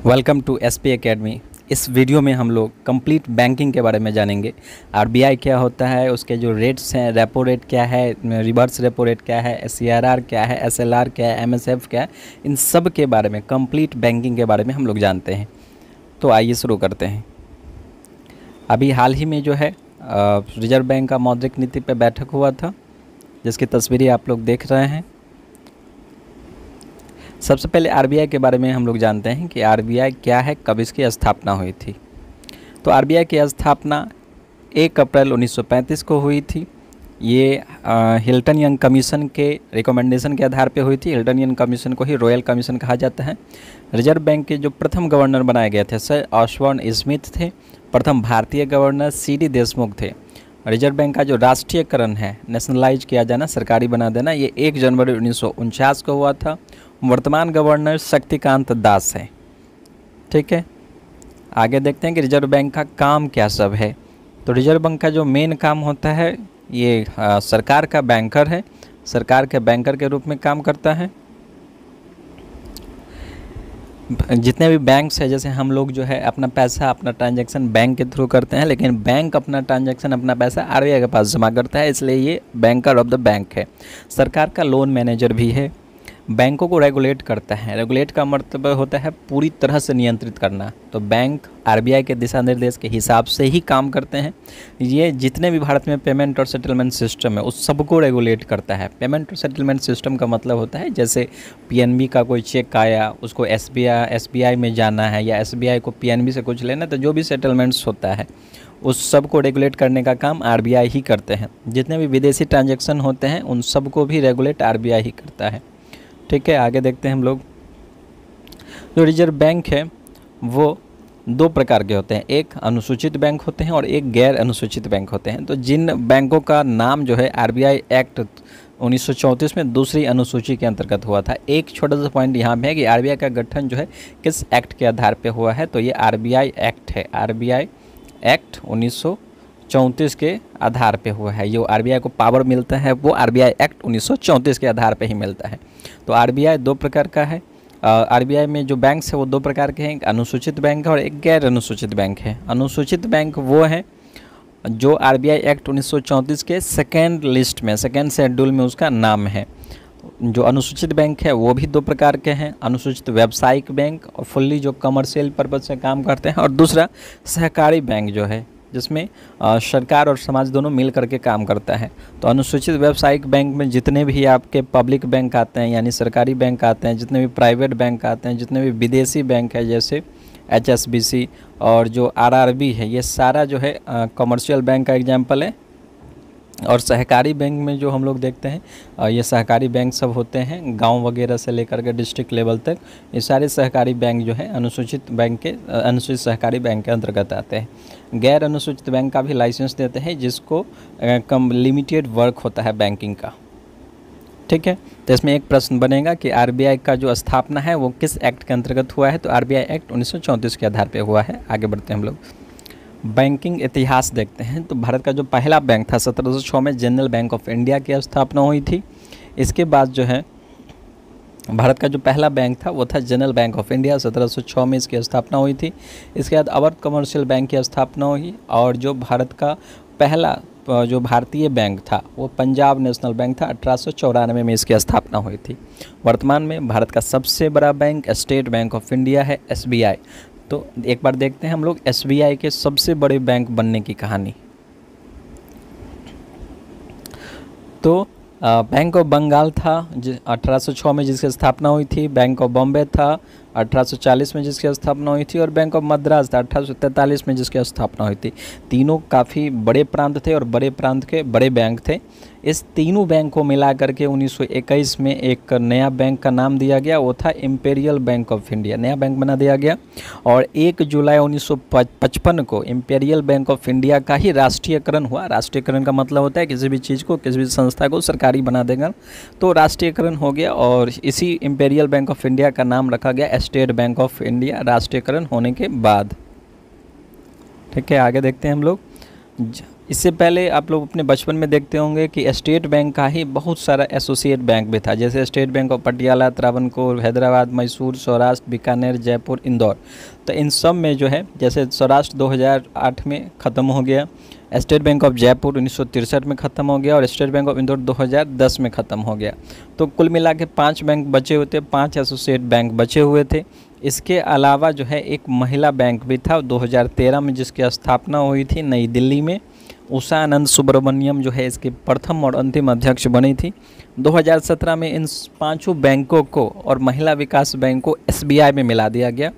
Welcome to SP academy. इस video में हम लोग कंप्लीट बैंकिंग के बारे में जानेंगे। आरबीआई क्या होता है, उसके जो रेट्स हैं, रेपो रेट क्या है, रिवर्स रेपो रेट क्या है, सीआरआर क्या है, एसएलआर क्या है, एमएसएफ क्या है, इन सब के बारे में कंप्लीट बैंकिंग के बारे में हम लोग जानते हैं। तो आइए शुरू करते हैं। अभी हाल ही में जो है रिजर्व बैंक का मौद्रिक नीति पर बैठक हुआ था, जिसकी तस्वीरें आप लोग देख रहे हैं। सबसे पहले आरबीआई के बारे में हम लोग जानते हैं कि आरबीआई क्या है, कब इसकी स्थापना हुई थी। तो आरबीआई की स्थापना 1 अप्रैल 1935 को हुई थी। ये हिल्टन यंग कमीशन के रिकमेंडेशन के आधार पे हुई थी। हिल्टन यंग कमीशन को ही रॉयल कमीशन कहा जाता है। रिजर्व बैंक के जो प्रथम गवर्नर बनाए गए थे सर ऑसबॉर्न स्मिथ थे। प्रथम भारतीय गवर्नर सीडी देशमुख थे। रिजर्व बैंक का जो राष्ट्रीयकरण है, नेशनलाइज किया जाना, सरकारी बना देना, ये 1 जनवरी 1949 को हुआ था। वर्तमान गवर्नर शक्तिकांत दास है। ठीक है, आगे देखते हैं कि रिजर्व बैंक का काम क्या सब है। तो रिजर्व बैंक का जो मेन काम होता है, ये सरकार का बैंकर है। सरकार के बैंकर के रूप में काम करता है। जितने भी बैंक्स है, जैसे हम लोग जो है अपना पैसा, अपना ट्रांजैक्शन बैंक के थ्रू करते हैं, लेकिन बैंक अपना ट्रांजैक्शन, अपना पैसा आरबीआई के पास जमा करता है, इसलिए ये बैंकर ऑफ द बैंक है। सरकार का लोन मैनेजर भी है। बैंकों को रेगुलेट करता है। रेगुलेट का मतलब होता है पूरी तरह से नियंत्रित करना। तो बैंक आरबीआई के दिशा निर्देश के हिसाब से ही काम करते हैं। ये जितने भी भारत में पेमेंट और सेटलमेंट सिस्टम है उस सबको रेगुलेट करता है। पेमेंट और सेटलमेंट सिस्टम का मतलब होता है जैसे पीएनबी का कोई चेक आया, उसको एसबीआई में जाना है, या एसबीआई को पीएनबी से कुछ लेना, तो जो भी सेटलमेंट्स होता है उस सब को रेगुलेट करने का काम आरबीआई ही करते हैं। जितने भी विदेशी ट्रांजेक्शन होते हैं उन सब को भी रेगुलेट आरबीआई ही करता है। ठीक है, आगे देखते हैं हम लोग। जो रिजर्व बैंक है वो 2 प्रकार के होते हैं। एक अनुसूचित बैंक होते हैं और एक गैर अनुसूचित बैंक होते हैं। तो जिन बैंकों का नाम जो है आरबीआई एक्ट 1934 में दूसरी अनुसूची के अंतर्गत हुआ था। एक छोटा सा पॉइंट यहाँ पे है कि आरबीआई का गठन जो है किस एक्ट के आधार पे हुआ है, तो ये आरबीआई एक्ट है। आरबीआई एक्ट 1934 के आधार पे हुआ है। जो आरबीआई को पावर मिलता है वो आरबीआई एक्ट 1934 के आधार पे ही मिलता है। तो आरबीआई 2 प्रकार का है। आरबीआई में जो बैंक्स है वो 2 प्रकार के हैं, एक अनुसूचित बैंक है और एक गैर अनुसूचित बैंक है। अनुसूचित बैंक वो है जो आरबीआई एक्ट 1934 के सेकेंड लिस्ट में, सेकेंड शेड्यूल में उसका नाम है। जो अनुसूचित बैंक है वो भी 2 प्रकार के हैं। अनुसूचित व्यावसायिक बैंक और फुल्ली जो कमर्शियल पर्पज से काम करते हैं, और दूसरा सहकारी बैंक जो है जिसमें सरकार और समाज दोनों मिल करके काम करता है। तो अनुसूचित व्यावसायिक बैंक में जितने भी आपके पब्लिक बैंक आते हैं, यानी सरकारी बैंक आते हैं, जितने भी प्राइवेट बैंक आते हैं, जितने भी विदेशी बैंक है जैसे एचएसबीसी और जो आरआरबी है, ये सारा जो है कमर्शियल बैंक का एग्जाम्पल है। और सहकारी बैंक में जो हम लोग देखते हैं ये सहकारी बैंक सब होते हैं गांव वगैरह से लेकर के डिस्ट्रिक्ट लेवल तक। ये सारे सहकारी बैंक जो है अनुसूचित बैंक के, अनुसूचित सहकारी बैंक के अंतर्गत आते हैं। गैर अनुसूचित बैंक का भी लाइसेंस देते हैं जिसको कम लिमिटेड वर्क होता है बैंकिंग का। ठीक है, तो इसमें एक प्रश्न बनेगा कि आरबीआई का जो स्थापना है वो किस एक्ट के अंतर्गत हुआ है, तो आरबीआई एक्ट 1934 के आधार पर हुआ है। आगे बढ़ते हैं हम लोग। बैंकिंग इतिहास देखते हैं। तो भारत का जो पहला बैंक था 1706 में जनरल बैंक ऑफ इंडिया की स्थापना हुई थी। इसके बाद जो है भारत का जो पहला बैंक था वो था जनरल बैंक ऑफ इंडिया, 1706 में इसकी स्थापना हुई थी। इसके बाद अवध कमर्शियल बैंक की स्थापना हुई, और जो भारत का पहला जो भारतीय बैंक था वो पंजाब नेशनल बैंक था। 1894 में इसकी स्थापना हुई थी। वर्तमान में भारत का सबसे बड़ा bank state bank of India है, एसबीआई। तो एक बार देखते हैं हम लोग एसबीआई के सबसे बड़े बैंक बनने की कहानी। तो बैंक ऑफ बंगाल था 1806 में जिसकी स्थापना हुई थी। बैंक ऑफ बॉम्बे था 1840 में जिसकी स्थापना हुई थी, और बैंक ऑफ मद्रास था 1843 में जिसकी स्थापना हुई थी। तीनों काफ़ी बड़े प्रांत थे और बड़े प्रांत के बड़े बैंक थे। इस तीनों बैंक को मिला करके 1921 में एक नया बैंक का नाम दिया गया, वो था इंपीरियल बैंक ऑफ इंडिया। नया बैंक बना दिया गया, और 1 जुलाई 1955 को इंपीरियल बैंक ऑफ इंडिया का ही राष्ट्रीयकरण हुआ। राष्ट्रीयकरण का मतलब होता है किसी भी चीज़ को, किसी भी संस्था को सरकारी बना देगा, तो राष्ट्रीयकरण हो गया, और इसी इंपीरियल बैंक ऑफ इंडिया का नाम रखा गया स्टेट बैंक ऑफ इंडिया राष्ट्रीयकरण होने के बाद। ठीक है, आगे देखते हैं हम लोग। इससे पहले आप लोग अपने बचपन में देखते होंगे कि स्टेट बैंक का ही बहुत सारा एसोसिएट बैंक भी था, जैसे state bank of Patiala, Travancore, Hyderabad, Mysore, Saurashtra, Bikaner, Jaipur, Indore. तो इन सब में जो है, जैसे सौराष्ट्र 2008 में ख़त्म हो गया, स्टेट बैंक ऑफ जयपुर 1963 में ख़त्म हो गया और स्टेट बैंक ऑफ इंदौर 2010 में ख़त्म हो गया। तो कुल मिला के 5 बैंक बचे हुए थे, 5 एसोसिएट बैंक बचे हुए थे। इसके अलावा जो है एक महिला बैंक भी था 2013 में, जिसकी स्थापना हुई थी नई दिल्ली में। उषा आनंद सुब्रमण्यम जो है इसके प्रथम और अंतिम अध्यक्ष बनी थी। 2017 में इन 5 बैंकों को और महिला विकास बैंक को SBI में मिला दिया गया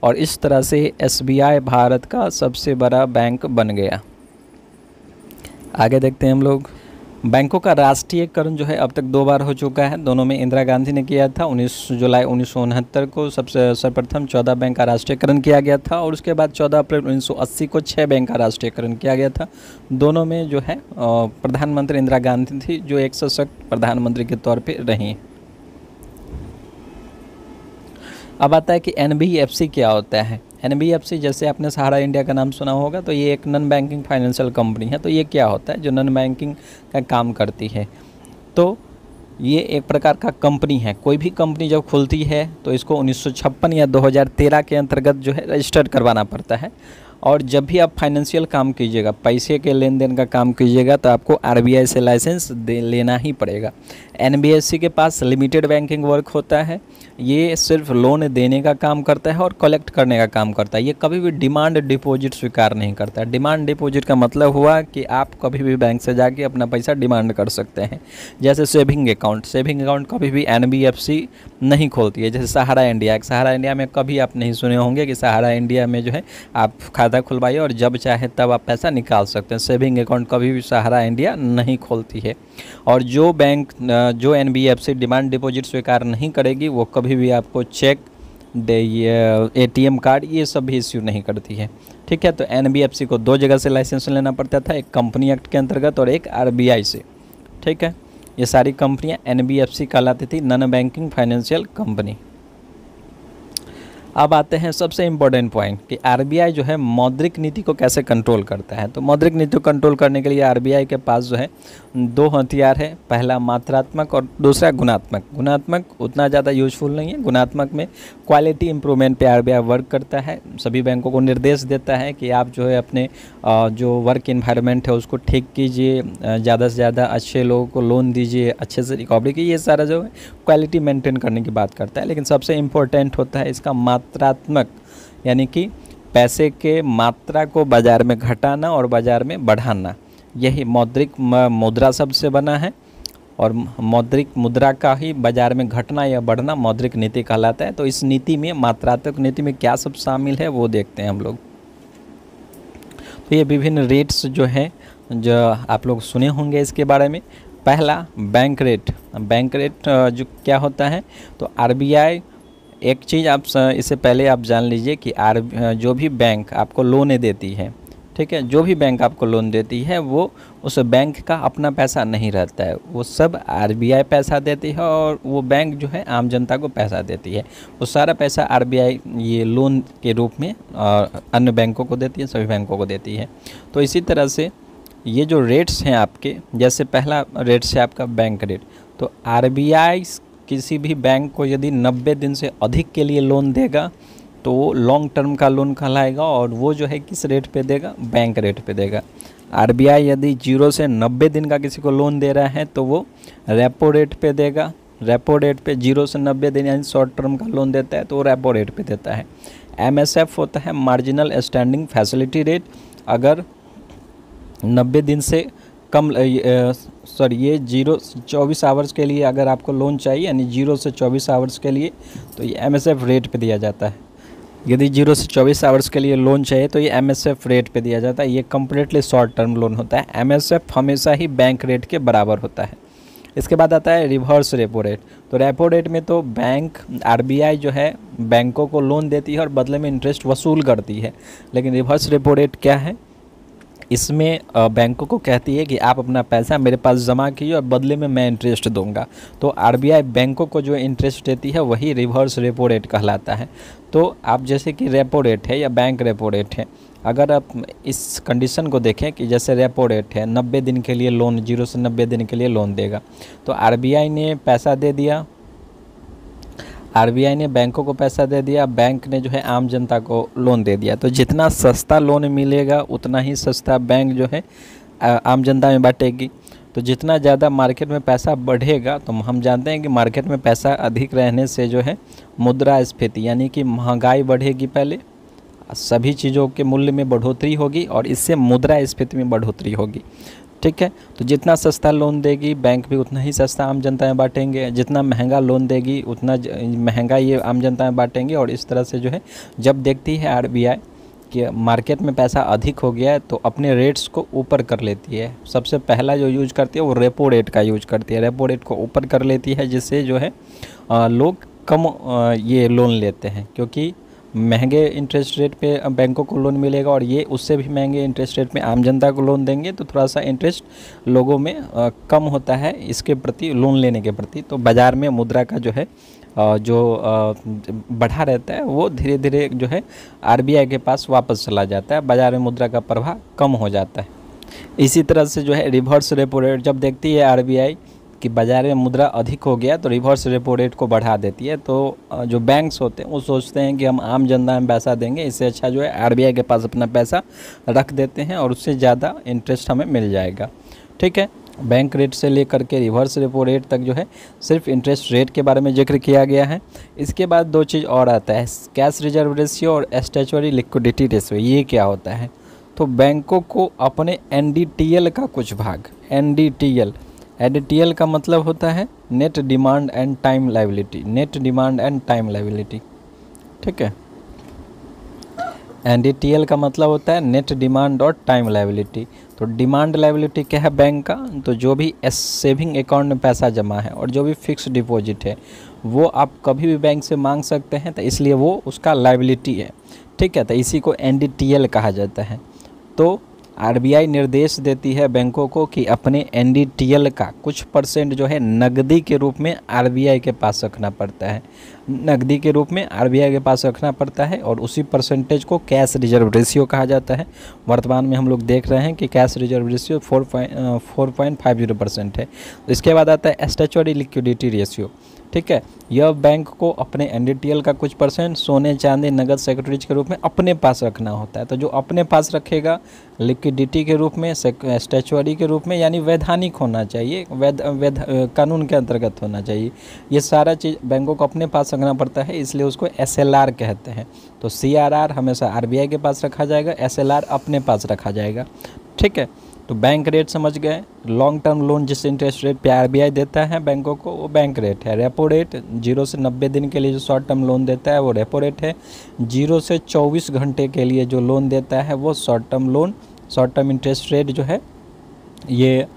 और इस तरह से SBI भारत का सबसे बड़ा बैंक बन गया। आगे देखते हैं हम लोग। बैंकों का राष्ट्रीयकरण जो है अब तक 2 बार हो चुका है। दोनों में इंदिरा गांधी ने किया था 19 जुलाई 1969 को सबसे सर्वप्रथम 14 बैंक का राष्ट्रीयकरण किया गया था और उसके बाद 14 अप्रैल 1980 को 6 बैंक का राष्ट्रीयकरण किया गया था। दोनों में जो है प्रधानमंत्री इंदिरा गांधी थी, जो एक सशक्त प्रधानमंत्री के तौर पर रही। अब आता है कि NBFC क्या होता है। NBFC, जैसे आपने सहारा इंडिया का नाम सुना होगा, तो ये एक नॉन बैंकिंग फाइनेंशियल कंपनी है। तो ये क्या होता है, जो नॉन बैंकिंग का काम करती है। तो ये एक प्रकार का कंपनी है। कोई भी कंपनी जब खुलती है तो इसको 1956 या 2013 के अंतर्गत जो है रजिस्टर्ड करवाना पड़ता है। और जब भी आप फाइनेंशियल काम कीजिएगा, पैसे के लेन देन का काम कीजिएगा, तो आपको RBI से लाइसेंस लेना ही पड़ेगा। NBFC के पास लिमिटेड बैंकिंग वर्क होता है। ये सिर्फ लोन देने का काम करता है और कलेक्ट करने का काम करता है। ये कभी भी डिमांड डिपॉजिट स्वीकार नहीं करता है। डिमांड डिपॉजिट का मतलब हुआ कि आप कभी भी बैंक से जाके अपना पैसा डिमांड कर सकते हैं। जैसे सेविंग अकाउंट कभी भी NBFC नहीं खोलती है। जैसे सहारा इंडिया में कभी आप नहीं सुने होंगे कि सहारा इंडिया में जो है आप खाता खुलवाइए और जब चाहे तब आप पैसा निकाल सकते हैं। सेविंग अकाउंट कभी भी सहारा इंडिया नहीं खोलती है। और जो NBFC डिमांड डिपॉजिट स्वीकार नहीं करेगी, वो कभी भी आपको चेक, ATM कार्ड, ये सब भी इश्यू नहीं करती है। ठीक है, तो NBFC को 2 जगह से लाइसेंस लेना पड़ता था, एक कंपनी एक्ट के अंतर्गत और एक RBI से। ठीक है, ये सारी कंपनियां NBFC कहलाती थी, नॉन बैंकिंग फाइनेंशियल कंपनी। अब आते हैं सबसे इम्पोर्टेंट पॉइंट कि RBI जो है मौद्रिक नीति को कैसे कंट्रोल करता है। तो मौद्रिक नीति को कंट्रोल करने के लिए RBI के पास जो है 2 हथियार है। पहला मात्रात्मक और दूसरा गुणात्मक। गुणात्मक उतना ज़्यादा यूजफुल नहीं है। गुणात्मक में क्वालिटी इंप्रूवमेंट पे RBI वर्क करता है। सभी बैंकों को निर्देश देता है कि आप जो है अपने जो वर्क इन्वायरमेंट है उसको ठीक कीजिए, ज़्यादा से ज़्यादा अच्छे लोगों को लोन दीजिए, अच्छे से रिकवरी कीजिए। ये सारा जो है क्वालिटी मेंटेन करने की बात करता है। लेकिन सबसे इम्पोर्टेंट होता है इसका मात्रात्मक, यानी कि पैसे के मात्रा को बाज़ार में घटाना और बाज़ार में बढ़ाना। यही मौद्रिक मुद्रा शब्द से बना है और मौद्रिक मुद्रा का ही बाज़ार में घटना या बढ़ना मौद्रिक नीति कहलाता है। तो इस नीति में, मात्रात्मक नीति में क्या सब शामिल है वो देखते हैं हम लोग। तो ये विभिन्न रेट्स जो हैं, जो आप लोग सुने होंगे इसके बारे में। पहला बैंक रेट जो क्या होता है, तो RBI, एक चीज़ आप इससे पहले आप जान लीजिए कि जो भी बैंक आपको लोन देती है, ठीक है, जो भी बैंक आपको लोन देती है वो उस बैंक का अपना पैसा नहीं रहता है, वो सब RBI पैसा देती है और वो बैंक जो है आम जनता को पैसा देती है। वो सारा पैसा RBI ये लोन के रूप में अन्य बैंकों को देती है, सभी बैंकों को देती है। तो इसी तरह से ये जो रेट्स हैं आपके, जैसे पहला रेट है आपका बैंक रेट। तो RBI किसी भी बैंक को यदि 90 दिन से अधिक के लिए लोन देगा तो वो लॉन्ग टर्म का लोन कहलाएगा और वो जो है किस रेट पे देगा, बैंक रेट पे देगा। RBI यदि 0 से 90 दिन का किसी को लोन दे रहा है तो वो रेपो रेट पे देगा। रेपो रेट पे 0 से 90 दिन यानी शॉर्ट टर्म का लोन देता है तो वो रेपो रेट पे देता है। MSF होता है मार्जिनल स्टैंडिंग फैसिलिटी रेट। अगर 90 दिन से कम ये 24 आवर्स के लिए अगर आपको लोन चाहिए, यानी 0 से 24 आवर्स के लिए, तो ये MSF रेट पे दिया जाता है। यदि 0 से 24 आवर्स के लिए लोन चाहिए तो ये MSF रेट पे दिया जाता है। ये कम्प्लीटली शॉर्ट टर्म लोन होता है। MSF हमेशा ही बैंक रेट के बराबर होता है। इसके बाद आता है रिवर्स रेपो रेट। तो रेपो रेट में तो बैंक RBI जो है बैंकों को लोन देती है और बदले में इंटरेस्ट वसूल करती है। लेकिन रिवर्स रेपो रेट क्या है, इसमें बैंकों को कहती है कि आप अपना पैसा मेरे पास जमा कीजिए और बदले में मैं इंटरेस्ट दूंगा। तो आरबीआई बैंकों को जो इंटरेस्ट देती है वही रिवर्स रेपो रेट कहलाता है। तो आप जैसे कि रेपो रेट है या बैंक रेपो रेट है, अगर आप इस कंडीशन को देखें कि जैसे रेपो रेट है 90 दिन के लिए लोन, 0 से 90 दिन के लिए लोन देगा, तो आरबीआई ने पैसा दे दिया, आरबीआई ने बैंकों को पैसा दे दिया, बैंक ने जो है आम जनता को लोन दे दिया। तो जितना सस्ता लोन मिलेगा उतना ही सस्ता बैंक जो है आम जनता में बांटेगी। तो जितना ज़्यादा मार्केट में पैसा बढ़ेगा, तो हम जानते हैं कि मार्केट में पैसा अधिक रहने से जो है मुद्रास्फीति यानी कि महंगाई बढ़ेगी, पहले सभी चीज़ों के मूल्य में बढ़ोतरी होगी और इससे मुद्रास्फीति में बढ़ोतरी होगी। ठीक है, तो जितना सस्ता लोन देगी बैंक भी उतना ही सस्ता आम जनता में बांटेंगे, जितना महंगा लोन देगी उतना महंगा ये आम जनता में बांटेंगे। और इस तरह से जो है जब देखती है आरबीआई कि मार्केट में पैसा अधिक हो गया है तो अपने रेट्स को ऊपर कर लेती है। सबसे पहला जो यूज करती है वो रेपो रेट का यूज करती है, रेपो रेट को ऊपर कर लेती है, जिससे जो है लोग कम ये लोन लेते हैं, क्योंकि महंगे इंटरेस्ट रेट पे बैंकों को लोन मिलेगा और ये उससे भी महंगे इंटरेस्ट रेट में आम जनता को लोन देंगे, तो थोड़ा सा इंटरेस्ट लोगों में कम होता है इसके प्रति, लोन लेने के प्रति। तो बाज़ार में मुद्रा का जो है जो बढ़ा रहता है वो धीरे धीरे जो है आरबीआई के पास वापस चला जाता है, बाज़ार में मुद्रा का प्रवाह कम हो जाता है। इसी तरह से जो है रिवर्स रेपो रेट जब देखती है आरबीआई कि बाज़ार में मुद्रा अधिक हो गया तो रिवर्स रेपो रेट को बढ़ा देती है। तो जो बैंक्स होते हैं वो सोचते हैं कि हम आम जनता में पैसा देंगे, इससे अच्छा जो है आरबीआई के पास अपना पैसा रख देते हैं और उससे ज़्यादा इंटरेस्ट हमें मिल जाएगा। ठीक है, बैंक रेट से लेकर के रिवर्स रेपो रेट तक जो है सिर्फ इंटरेस्ट रेट के बारे में जिक्र किया गया है। इसके बाद दो चीज़ और आता है, कैश रिजर्व रेशियो और स्टैच्यूटरी लिक्विडिटी रेशियो। ये क्या होता है? तो बैंकों को अपने एनडीटीएल का कुछ भाग, एनडीटीएल का मतलब होता है net demand and time liability, net demand and time liability. ठीक है, एनडीटीएल का मतलब होता है नेट डिमांड और टाइम लायबिलिटी। तो डिमांड लायबिलिटी क्या है बैंक का? तो जो भी सेविंग अकाउंट में पैसा जमा है और जो भी फिक्स डिपॉजिट है वो आप कभी भी बैंक से मांग सकते हैं, तो इसलिए वो उसका लायबिलिटी है। ठीक है, तो इसी को एनडीटीएल कहा जाता है। तो आरबीआई निर्देश देती है बैंकों को कि अपने एनडीटीएल का कुछ परसेंट जो है नकदी के रूप में आरबीआई के पास रखना पड़ता है, नकदी के रूप में आरबीआई के पास रखना पड़ता है, और उसी परसेंटेज को कैश रिजर्व रेशियो कहा जाता है। वर्तमान में हम लोग देख रहे हैं कि कैश रिजर्व रेशियो 4.50% है। इसके बाद आता है स्टैच्यूटरी लिक्विडिटी रेशियो। ठीक है, यह बैंक को अपने एनडीटीएल का कुछ परसेंट सोने, चांदी, नगद सिक्योरिटीज के रूप में अपने पास रखना होता है। तो जो अपने पास रखेगा लिक्विडिटी के रूप में, स्टैच्यूटरी के रूप में, यानी वैधानिक होना चाहिए, कानून के अंतर्गत होना चाहिए। ये सारा चीज़ बैंकों को अपने पास रखना पड़ता है, इसलिए उसको एसएलआर कहते हैं। तो सीआरआर हमेशा आरबीआई के पास रखा जाएगा, एसएलआर अपने पास रखा जाएगा। ठीक है, तो बैंक रेट समझ गए। लॉन्ग टर्म लोन जिस इंटरेस्ट रेट पे आरबीआई देता है बैंकों को वो बैंक रेट है। रेपो रेट 0 से 90 दिन के लिए जो शॉर्ट टर्म लोन देता है वो रेपो रेट है। 0 से 24 घंटे के लिए जो लोन देता है वो short term loan, short term interest rate जो है ये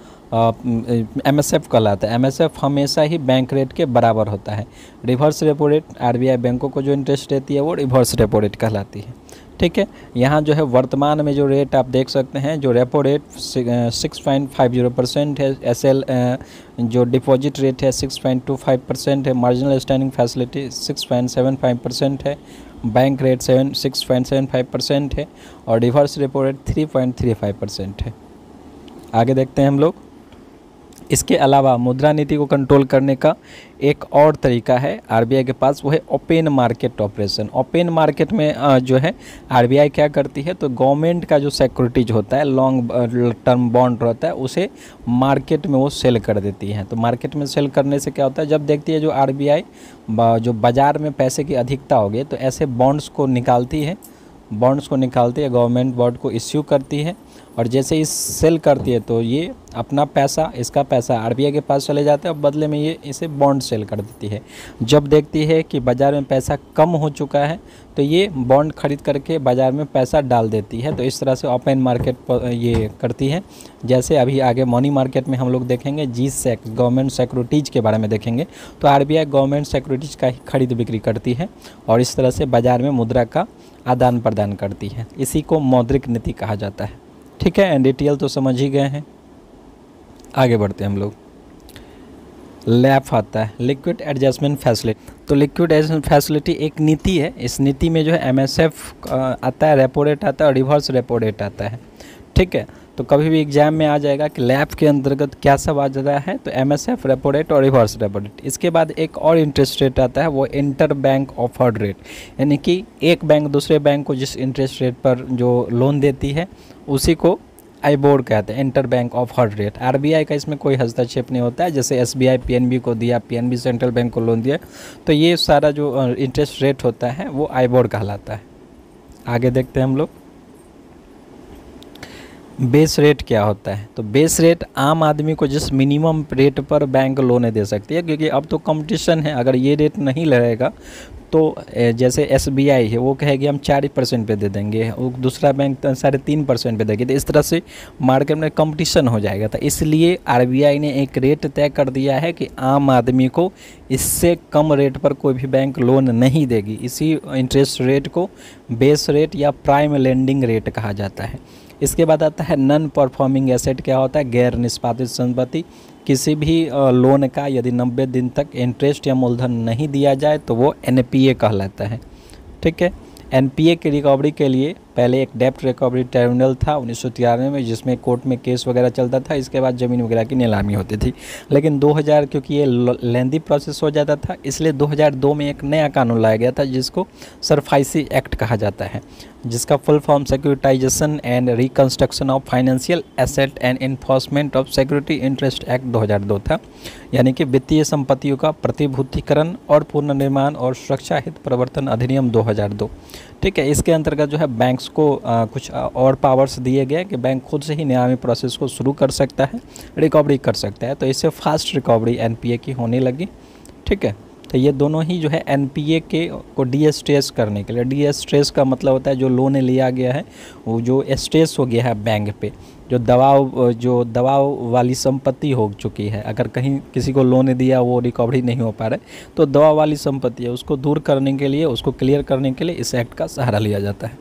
एमएसएफ कहलाता है। एमएसएफ हमेशा ही बैंक रेट के बराबर होता है। रिवर्स रेपो रेट आरबीआई बैंकों को जो इंटरेस्ट देती है वो रिवर्स रेपो रेट कहलाती है। ठीक है, यहाँ जो है वर्तमान में जो रेट आप देख सकते हैं, जो रेपो रेट 6.50% है, एसएल जो डिपॉजिट रेट है 6.25% है, मार्जिनल स्टैंडिंग फैसिलिटी 6.75% है, बैंक रेट 6.75% है और रिवर्स रेपो रेट 3.35% है। आगे देखते हैं हम लोग। इसके अलावा मुद्रा नीति को कंट्रोल करने का एक और तरीका है आरबीआई के पास, वो है open market operation. Open market में जो है आरबीआई क्या करती है, तो गवर्नमेंट का जो सिक्योरिटीज होता है, लॉन्ग टर्म बॉन्ड रहता है, उसे मार्केट में वो सेल कर देती है। तो मार्केट में सेल करने से क्या होता है, जब देखती है जो आरबीआई जो बाज़ार में पैसे की अधिकता होगी तो ऐसे बॉन्ड्स को निकालती है, गवर्नमेंट बॉन्ड को इश्यू करती है, और जैसे इस सेल करती है तो ये अपना पैसा, इसका पैसा आरबीआई के पास चले जाता है और बदले में ये इसे बॉन्ड सेल कर देती है। जब देखती है कि बाज़ार में पैसा कम हो चुका है तो ये बॉन्ड खरीद करके बाज़ार में पैसा डाल देती है। तो इस तरह से ओपन मार्केट पर ये करती है। जैसे अभी आगे मनी मार्केट में हम लोग देखेंगे G-SEC गवर्नमेंट सिक्योरिटीज़ के बारे में देखेंगे, तो आरबीआई गवर्नमेंट सिक्योरिटीज़ का ही खरीद बिक्री करती है और इस तरह से बाज़ार में मुद्रा का आदान प्रदान करती है। इसी को मौद्रिक नीति कहा जाता है। ठीक है, NDTL तो समझ ही गए हैं। आगे बढ़ते हैं हम लोग। लैप आता है, लिक्विड एडजस्टमेंट फैसिलिटी। तो लिक्विड एडजस्टमेंट फैसिलिटी एक नीति है। इस नीति में जो है MSF आता है, रेपो रेट आता है और रिवर्स रेपो रेट आता है। ठीक है, तो कभी भी एग्जाम में आ जाएगा कि लैप के अंतर्गत क्या सब आ जाता है, तो MSF, रेपो रेट और रिवर्स रेपो रेट। इसके बाद एक और इंटरेस्ट रेट आता है, वो इंटर बैंक ऑफर्ड रेट, यानी कि एक बैंक दूसरे बैंक को जिस इंटरेस्ट रेट पर जो लोन देती है उसी को आईबोर कहते हैं, inter bank offered rate. RBI का इसमें कोई हस्तक्षेप नहीं होता है। जैसे SBI PNB को दिया, PNB सेंट्रल बैंक को लोन दिया, तो ये सारा जो इंटरेस्ट रेट होता है वो आईबोर कहलाता है। आगे देखते हैं हम लोग। बेस रेट क्या होता है? तो बेस रेट आम आदमी को जिस मिनिमम रेट पर बैंक लोन दे सकती है, क्योंकि अब तो कंपटीशन है। अगर ये रेट नहीं रहेगा तो जैसे SBI है वो कहेगी हम 4% पे दे देंगे, वो दूसरा बैंक 3.5% पे देगी, तो इस तरह से मार्केट में कंपटीशन हो जाएगा। तो इसलिए RBI ने एक रेट तय कर दिया है कि आम आदमी को इससे कम रेट पर कोई भी बैंक लोन नहीं देगी। इसी इंटरेस्ट रेट को बेस रेट या प्राइम लेंडिंग रेट कहा जाता है। इसके बाद आता है नॉन परफॉर्मिंग एसेट। क्या होता है? गैर निष्पादित संपत्ति। किसी भी लोन का यदि 90 दिन तक इंटरेस्ट या मूलधन नहीं दिया जाए तो वो NPA कहलाता है। ठीक है, NPA की रिकवरी के लिए पहले एक डेप्ट रिकवरी ट्रिब्यूनल था 1993 में, जिसमें कोर्ट में केस वगैरह चलता था। इसके बाद ज़मीन वगैरह की नीलामी होती थी। लेकिन 2000 क्योंकि ये लेंदी प्रोसेस हो जाता था, इसलिए 2002 में एक नया कानून लाया गया था जिसको सरफाइसी एक्ट कहा जाता है, जिसका full form securitization and reconstruction of financial asset and enforcement of security interest act 2002 था। यानी कि वित्तीय संपत्तियों का प्रतिभूतिकरण और पुनर्निर्माण और सुरक्षा हित प्रवर्तन अधिनियम 2002। ठीक है, इसके अंतर्गत जो है बैंक्स को कुछ और पावर्स दिए गए कि बैंक खुद से ही नीलामी प्रोसेस को शुरू कर सकता है, रिकवरी कर सकता है। तो इससे फास्ट रिकवरी NPA की होने लगी। ठीक है, तो ये दोनों ही जो है NPA के को डीस्ट्रेस करने के लिए, डीस्ट्रेस का मतलब होता है जो लोन लिया गया है वो जो स्ट्रेस हो गया है बैंक पे, जो दबाव वाली संपत्ति हो चुकी है, अगर कहीं किसी को लोन दिया वो रिकवरी नहीं हो पा रहा है तो दबाव वाली संपत्ति है, उसको दूर करने के लिए, उसको क्लियर करने के लिए इस एक्ट का सहारा लिया जाता है।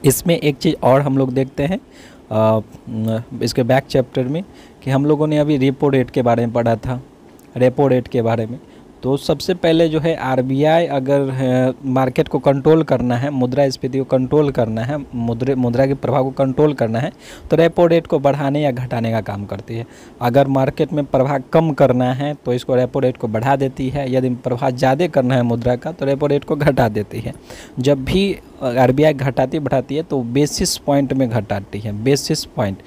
इसमें एक चीज़ और हम लोग देखते हैं इसके बैक चैप्टर में कि हम लोगों ने अभी रेपो रेट के बारे में पढ़ा था, रेपो रेट के बारे में। तो सबसे पहले जो है RBI अगर मार्केट को कंट्रोल करना है, मुद्रास्फीति को कंट्रोल करना है, मुद्रा के प्रभाव को कंट्रोल करना है, तो रेपो रेट को बढ़ाने या घटाने का काम करती है। अगर मार्केट में प्रभाव कम करना है तो इसको रेपो रेट को बढ़ा देती है, यदि प्रभाव ज़्यादा करना है मुद्रा का तो रेपो रेट को घटा देती है। जब भी RBI घटाती बढ़ाती है तो बेसिस पॉइंट में घटाती है। बेसिस पॉइंट,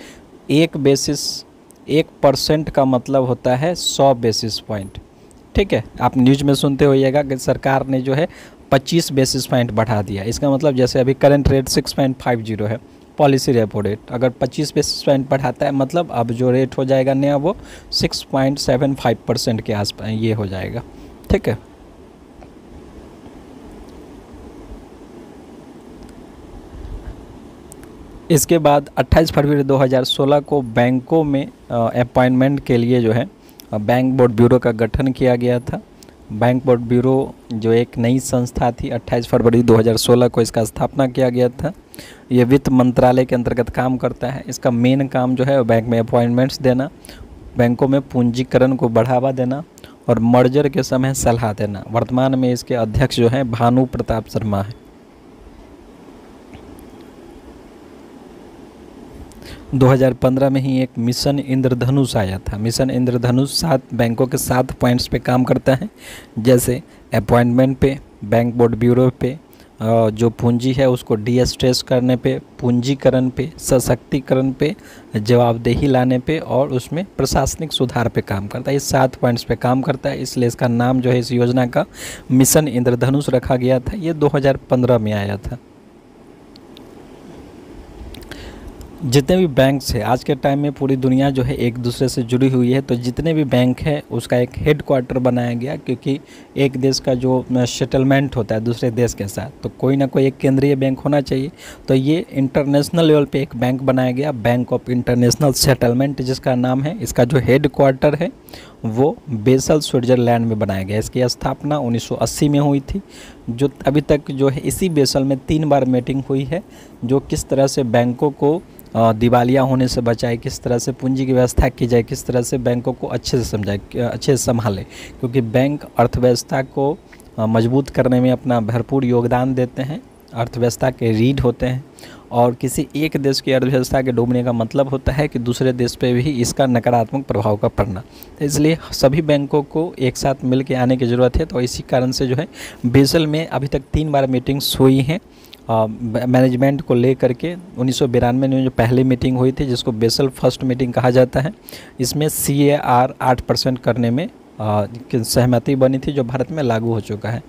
1% का मतलब होता है 100 बेसिस पॉइंट। ठीक है, आप न्यूज़ में सुनते होइएगा कि सरकार ने जो है 25 बेसिस पॉइंट बढ़ा दिया। इसका मतलब जैसे अभी करंट रेट 6.50 है पॉलिसी रेपो रेट, अगर 25 बेसिस पॉइंट बढ़ाता है मतलब अब जो रेट हो जाएगा नया वो 6.75% के आसपास ये हो जाएगा। ठीक है, इसके बाद 28 फरवरी 2016 को बैंकों में अपॉइंटमेंट के लिए जो है बैंक बोर्ड ब्यूरो का गठन किया गया था। बैंक बोर्ड ब्यूरो जो एक नई संस्था थी, 28 फरवरी 2016 को इसका स्थापना किया गया था। ये वित्त मंत्रालय के अंतर्गत काम करता है। इसका मेन काम जो है बैंक में अपॉइंटमेंट्स देना, बैंकों में पूंजीकरण को बढ़ावा देना और मर्जर के समय सलाह देना। वर्तमान में इसके अध्यक्ष जो हैं भानु प्रताप शर्मा है। 2015 में ही एक मिशन इंद्रधनुष आया था। मिशन इंद्रधनुष 7 बैंकों के 7 पॉइंट्स पे काम करता है, जैसे अपॉइंटमेंट पे, बैंक बोर्ड ब्यूरो पे, जो पूंजी है उसको डीस्ट्रेस करने पे, पूंजीकरण पे, सशक्तिकरण पे, जवाबदेही लाने पे और उसमें प्रशासनिक सुधार पे काम करता है। ये 7 पॉइंट्स पे काम करता है, इसलिए इसका नाम जो है इस योजना का मिशन इंद्रधनुष रखा गया था। ये 2015 में आया था। जितने भी बैंक्स है आज के टाइम में पूरी दुनिया जो है एक दूसरे से जुड़ी हुई है, तो जितने भी बैंक है उसका एक हेड क्वार्टर बनाया गया, क्योंकि एक देश का जो सेटलमेंट होता है दूसरे देश के साथ, तो कोई ना कोई एक केंद्रीय बैंक होना चाहिए। तो ये इंटरनेशनल लेवल पे एक बैंक बनाया गया, बैंक ऑफ इंटरनेशनल सेटलमेंट जिसका नाम है। इसका जो हेड क्वार्टर है वो बेसल स्विट्जरलैंड में बनाया गया। इसकी स्थापना 1980 में हुई थी। जो अभी तक जो है इसी बेसल में 3 बार मीटिंग हुई है, जो किस तरह से बैंकों को दिवालिया होने से बचाए, किस तरह से पूंजी की व्यवस्था की जाए, किस तरह से बैंकों को अच्छे से समझाए, अच्छे से संभाले, क्योंकि बैंक अर्थव्यवस्था को मजबूत करने में अपना भरपूर योगदान देते हैं, अर्थव्यवस्था के रीढ़ होते हैं, और किसी एक देश की अर्थव्यवस्था के डूबने का मतलब होता है कि दूसरे देश पे भी इसका नकारात्मक प्रभाव का पड़ना। तो इसलिए सभी बैंकों को एक साथ मिल के आने की ज़रूरत है। तो इसी कारण से जो है बेसल में अभी तक 3 बार मीटिंग्स हुई हैं मैनेजमेंट को ले करके। 1992 में जो पहली मीटिंग हुई थी, जिसको बेसल फर्स्ट मीटिंग कहा जाता है, इसमें CAR 8% करने में सहमति बनी थी, जो भारत में लागू हो चुका है।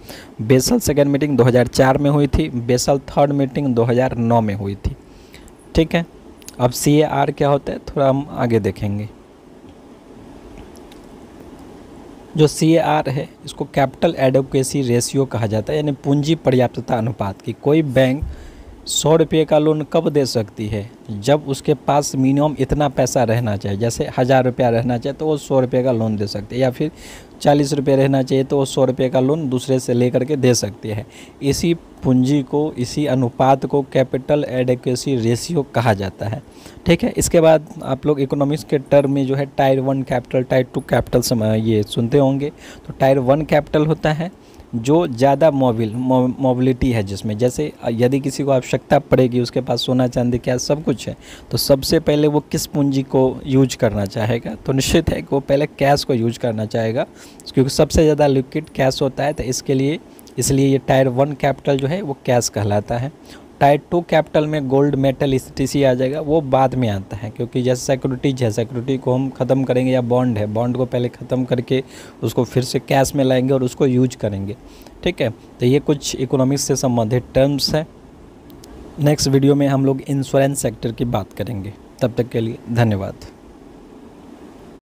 बेसल सेकेंड मीटिंग 2004 में हुई थी, बेसल थर्ड मीटिंग 2009 में हुई थी। ठीक है, अब CAR क्या होता है थोड़ा हम आगे देखेंगे। जो CAR है इसको कैपिटल एडोक्वेसी रेशियो कहा जाता है, यानी पूंजी पर्याप्तता अनुपात की। कोई बैंक 100 रुपये का लोन कब दे सकती है? जब उसके पास मिनिमम इतना पैसा रहना चाहिए, जैसे 1000 रुपया रहना चाहिए तो वो 100 रुपये का लोन दे सकती है, या फिर 40 रुपये रहना चाहिए तो वो 100 रुपये का लोन दूसरे से ले करके दे सकती है। इसी पूंजी को, इसी अनुपात को कैपिटल एडोक्वेसी रेशियो कहा जाता है। ठीक है, इसके बाद आप लोग इकोनॉमिक्स के टर्म में जो है टायर 1 कैपिटल, टायर 2 कैपिटल ये सुनते होंगे। तो टायर 1 कैपिटल होता है जो ज़्यादा मोबिलिटी है, जिसमें जैसे यदि किसी को आवश्यकता पड़ेगी, उसके पास सोना चांदी क्या सब कुछ है, तो सबसे पहले वो किस पूंजी को यूज करना चाहेगा? तो निश्चित है कि वो पहले कैश को यूज करना चाहेगा, क्योंकि सबसे ज़्यादा लिक्विड कैश होता है। तो इसलिए ये टायर 1 कैपिटल जो है वो कैश कहलाता है। टायर 2 कैपिटल में गोल्ड, मेटल, ETC आ जाएगा, वो बाद में आता है, क्योंकि जैसे सिक्योरिटीज है, सिक्योरिटी को हम ख़त्म करेंगे, या बॉन्ड है, बॉन्ड को पहले ख़त्म करके उसको फिर से कैश में लाएंगे और उसको यूज करेंगे। ठीक है, तो ये कुछ इकोनॉमिक्स से संबंधित टर्म्स हैं। नेक्स्ट वीडियो में हम लोग इंश्योरेंस सेक्टर की बात करेंगे। तब तक के लिए धन्यवाद।